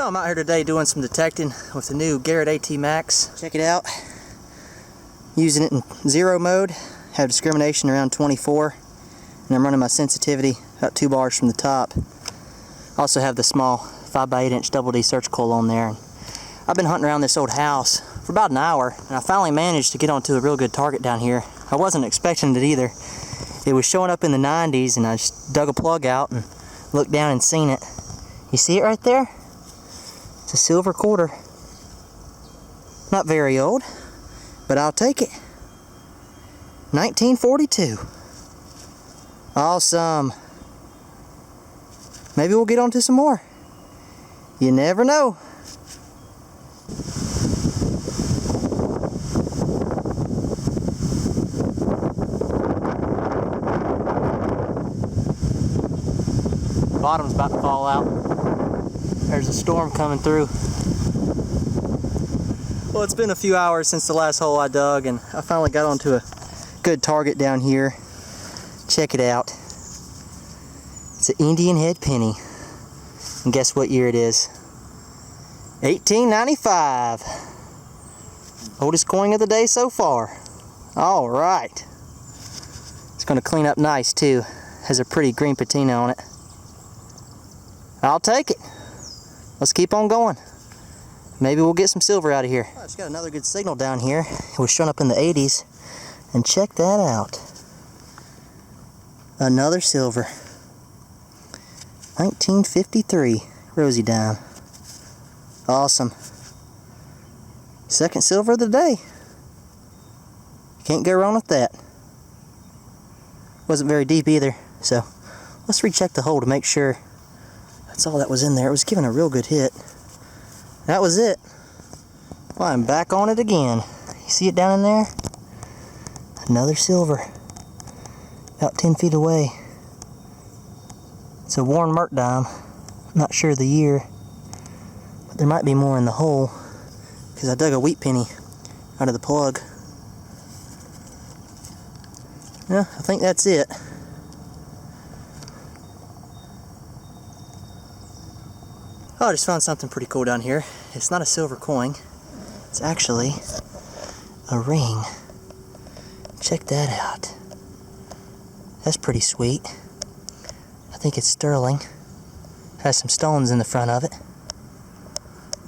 Well, I'm out here today doing some detecting with the new Garrett AT Max. Check it out. Using it in 0 mode. Have discrimination around 24. And I'm running my sensitivity about 2 bars from the top. Also have the small 5x8 inch double D search coil on there. I've been hunting around this old house for about an hour, and I finally managed to get onto a real good target down here. I wasn't expecting it either. It was showing up in the 90s, and I just dug a plug out and looked down and seen it. You see it right there? It's a silver quarter. Not very old, but I'll take it. 1942. Awesome. Maybe we'll get onto some more. You never know. Bottom's about to fall out. There's a storm coming through. Well, it's been a few hours since the last hole I dug, and I finally got onto a good target down here. Check it out. It's an Indian head penny. And guess what year it is? 1895. Oldest coin of the day so far. All right. It's going to clean up nice too. Has a pretty green patina on it. I'll take it. Let's keep on going. Maybe we'll get some silver out of here. I just got another good signal down here. It was showing up in the 80s. And check that out. Another silver. 1953. Rosy dime. Awesome. Second silver of the day. Can't go wrong with that. Wasn't very deep either. So let's recheck the hole to make sure that's all that was in there. It was giving a real good hit. That was it. Well, I'm back on it again. You see it down in there? Another silver. About 10 feet away. It's a worn Merc dime. Not sure the year. But there might be more in the hole, because I dug a wheat penny out of the plug. Yeah, I think that's it. Oh, I just found something pretty cool down here. It's not a silver coin. It's actually a ring. Check that out. That's pretty sweet. I think it's sterling. Has some stones in the front of it.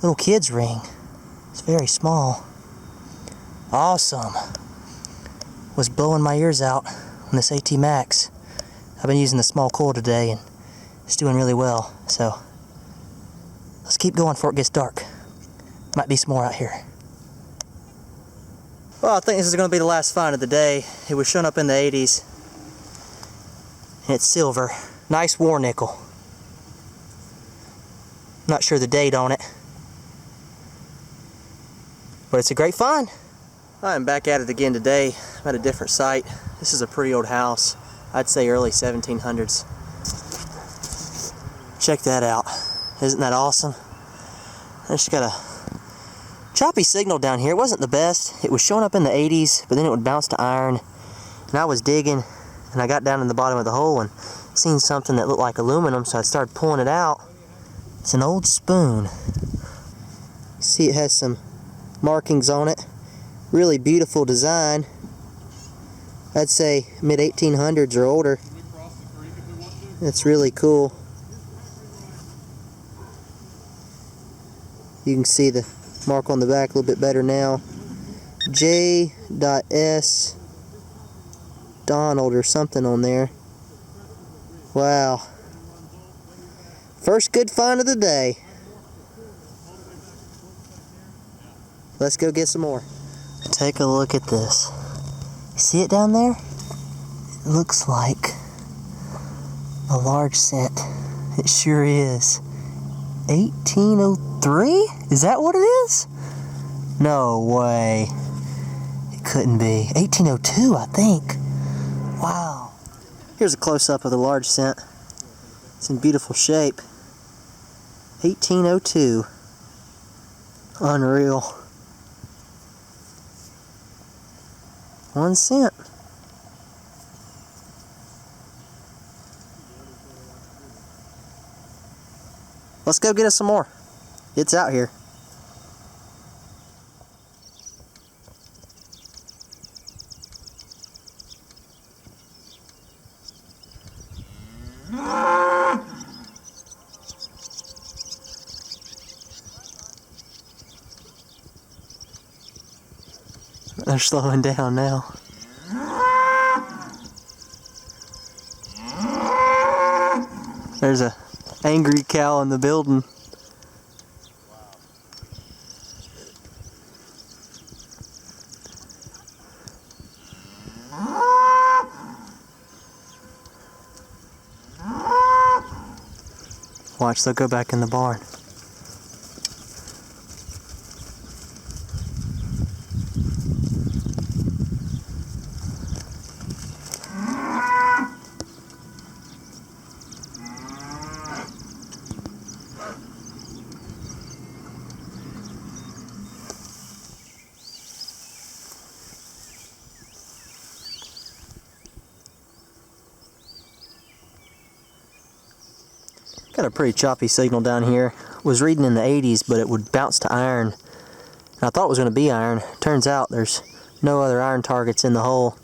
Little kid's ring. It's very small. Awesome. Was blowing my ears out on this AT Max. I've been using the small coil today, and it's doing really well. So let's keep going before it gets dark. Might be some more out here. Well, I think this is going to be the last find of the day. It was showing up in the 80s. And it's silver. Nice war nickel. Not sure the date on it. But it's a great find. I'm back at it again today. I'm at a different site. This is a pretty old house. I'd say early 1700s. Check that out. Isn't that awesome? I just got a choppy signal down here. It wasn't the best. It was showing up in the 80s, but then it would bounce to iron. And I was digging, and I got down in the bottom of the hole and seen something that looked like aluminum, so I started pulling it out. It's an old spoon. You see it has some markings on it. Really beautiful design. I'd say mid-1800s or older. It's really cool. You can see the mark on the back a little bit better now. J.S. Donald or something on there. Wow. First good find of the day. Let's go get some more. Take a look at this. You see it down there? It looks like a large cent. It sure is. 1803? Is that what it is? No way. It couldn't be. 1802, I think. Wow. Here's a close-up of the large cent. It's in beautiful shape. 1802. Unreal. 1 cent. Let's go get us some more. It's out here. They're slowing down now. There's a angry cow in the building. Watch, they'll go back in the barn. Got a pretty choppy signal down here. Was reading in the 80s, but it would bounce to iron. And I thought it was going to be iron. Turns out there's no other iron targets in the hole.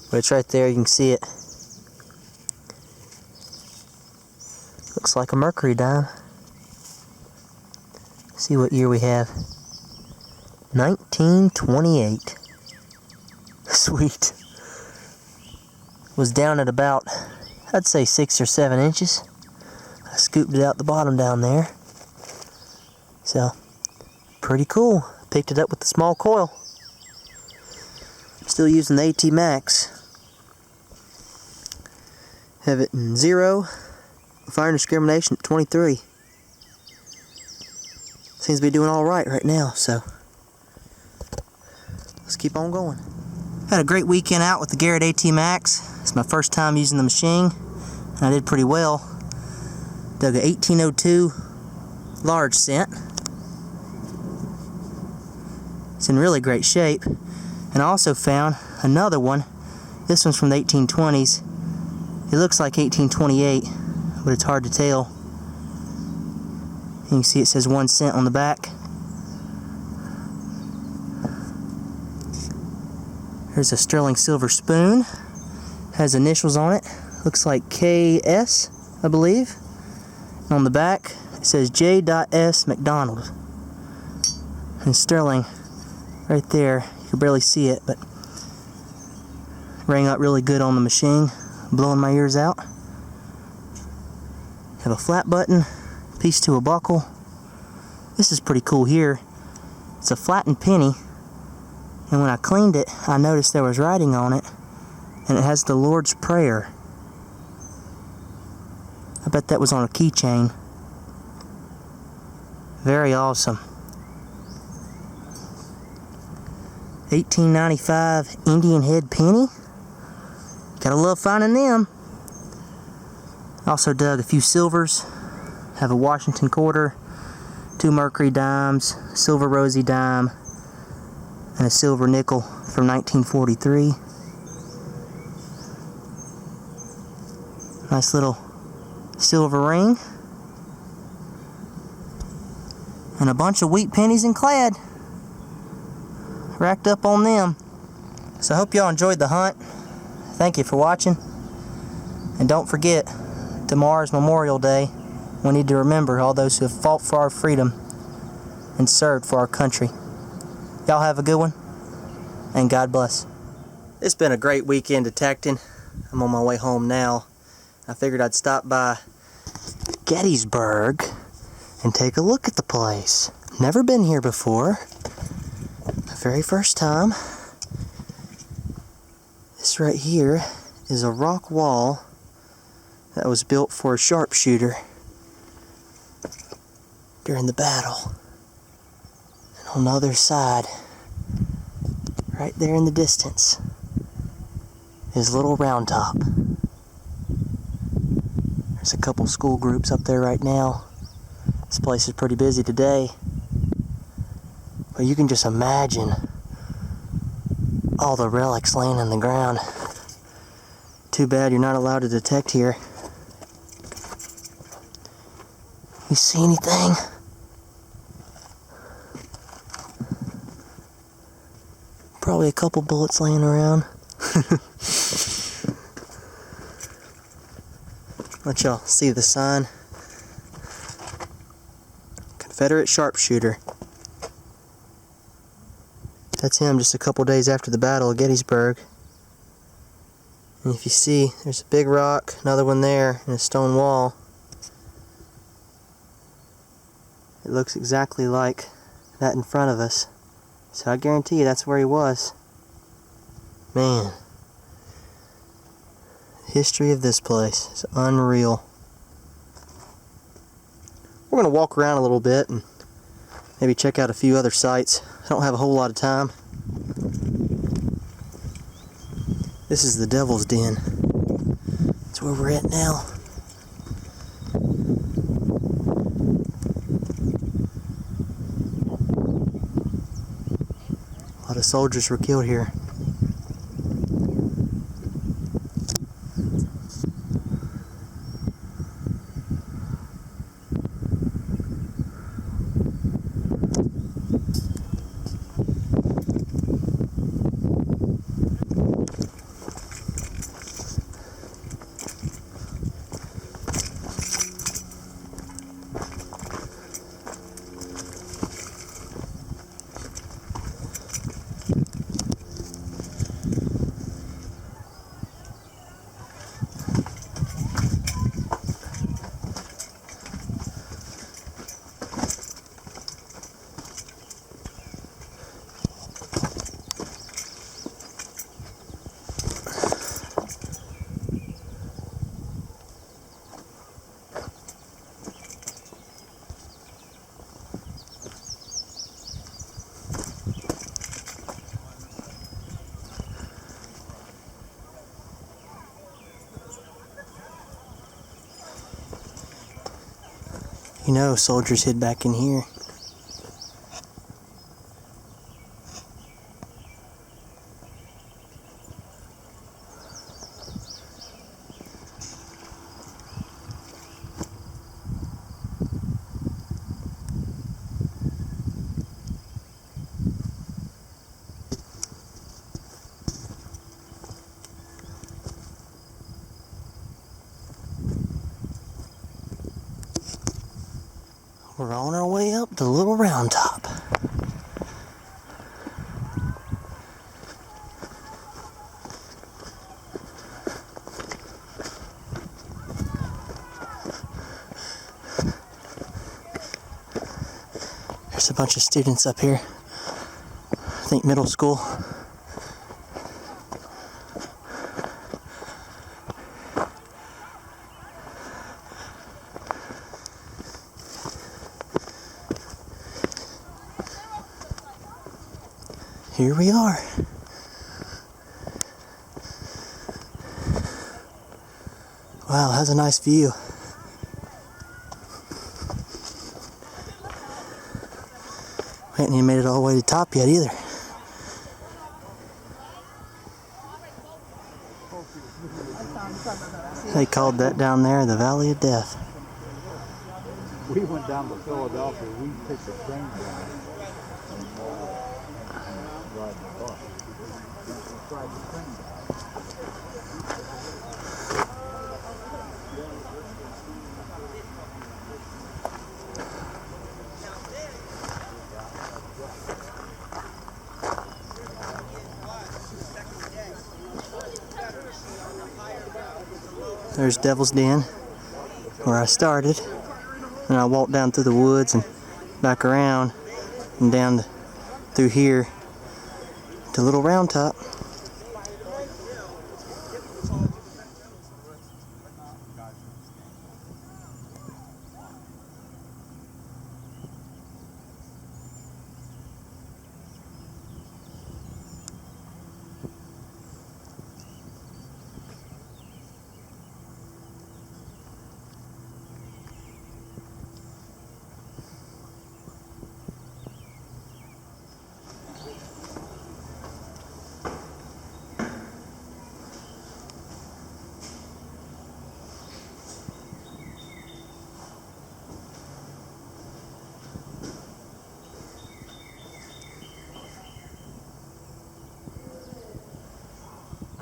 But it's right there, you can see it. Looks like a mercury dime. See what year we have. 1928. Sweet. Was down at about, I'd say 6 or 7 inches. I scooped it out the bottom down there. So, pretty cool. Picked it up with the small coil. Still using the AT Max. Have it in 0. Fire discrimination at 23. Seems to be doing alright right now, so let's keep on going. Had a great weekend out with the Garrett AT Max. It's my first time using the machine, and I did pretty well. Dug a 1802 large cent. It's in really great shape. And I also found another one. This one's from the 1820s. It looks like 1828, but it's hard to tell. You can see it says 1 cent on the back. There's a sterling silver spoon. Has initials on it. Looks like KS, I believe. On the back, it says J.S. McDonald. And sterling right there. You can barely see it, but rang out really good on the machine. Blowing my ears out. Have a flat button, piece to a buckle. This is pretty cool here. It's a flattened penny. And when I cleaned it, I noticed there was writing on it. And it has the Lord's Prayer. I bet that was on a keychain. Very awesome. 1895 Indian head penny. Gotta love finding them. Also dug a few silvers. Have a Washington quarter, 2 mercury dimes, silver rosy dime, and a silver nickel from 1943. Nice little silver ring. And a bunch of wheat pennies and clad. Racked up on them. So I hope y'all enjoyed the hunt. Thank you for watching. And don't forget, tomorrow's Memorial Day. We need to remember all those who have fought for our freedom and served for our country. Y'all have a good one, and God bless. It's been a great weekend detecting. I'm on my way home now. I figured I'd stop by Gettysburg and take a look at the place. Never been here before. The very first time. This right here is a rock wall that was built for a sharpshooter during the battle. And on the other side, right there in the distance, is Little Round Top. There's a couple school groups up there right now. This place is pretty busy today. But you can just imagine all the relics laying on the ground. Too bad you're not allowed to detect here. You see anything? Probably a couple bullets laying around. Let y'all see the sign. Confederate sharpshooter. That's him just a couple days after the Battle of Gettysburg. And if you see, there's a big rock, another one there, and a stone wall. It looks exactly like that in front of us. So I guarantee you that's where he was. Man. The history of this place is unreal. We're going to walk around a little bit and maybe check out a few other sites. I don't have a whole lot of time. This is the Devil's Den. That's where we're at now. A lot of soldiers were killed here. You know, soldiers hid back in here. We're on our way up the little round top. There's a bunch of students up here. I think middle school. Here we are. Wow, that's a nice view. We haven't even made it all the way to the top yet either. They called that down there the Valley of Death. We went down to Philadelphia. We took the train down. Ride the bus. Ride the train down. There's Devil's Den, where I started, and I walked down through the woods and back around and down through here to Little Round Top.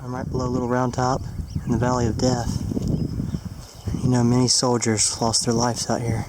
I'm right below Little Round Top in the Valley of Death. You know, many soldiers lost their lives out here.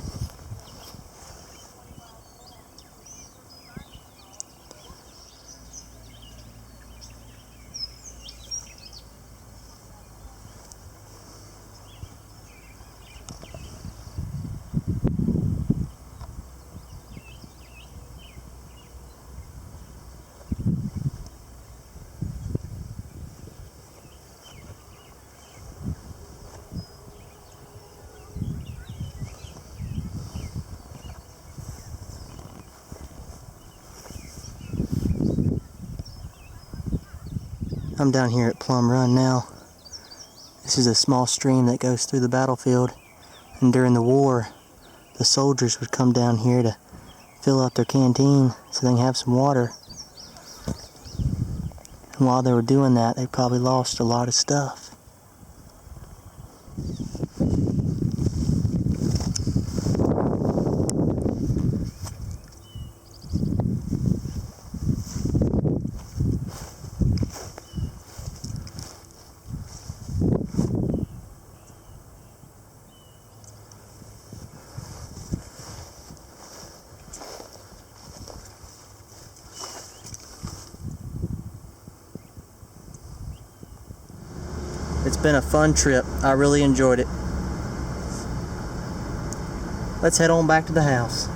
I'm down here at Plum Run now. This is a small stream that goes through the battlefield, and during the war, the soldiers would come down here to fill out their canteen so they can have some water. And while they were doing that, they probably lost a lot of stuff. It's been a fun trip. I really enjoyed it. Let's head on back to the house.